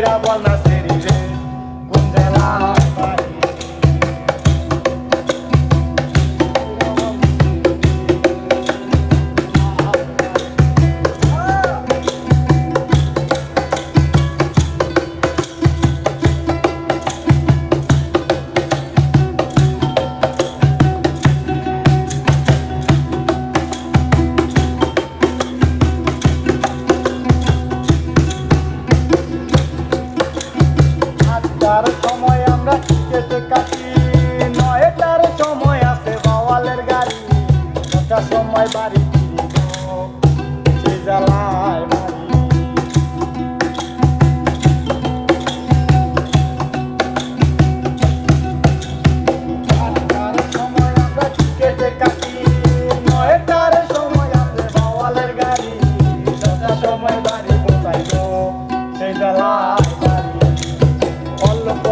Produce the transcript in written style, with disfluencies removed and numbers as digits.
কইরা বল না সেরি রে কোন জেলায় বাড়ি আটটার সময় আমরা কেটে কাটি, নয়টার সময় আসে বাওয়ালের গাড়ি, দশটার সময় বাড়ি ফিরিব সেই জ্বালায় বাড়ি। আটটার সময় আমরা কেটে কাটি, নয়টার সময় আসে বাওয়ালের গাড়ি, দশটার সময় বাড়ি পৌঁছাইব সেই জ্বালায় বাড়ি। অল্প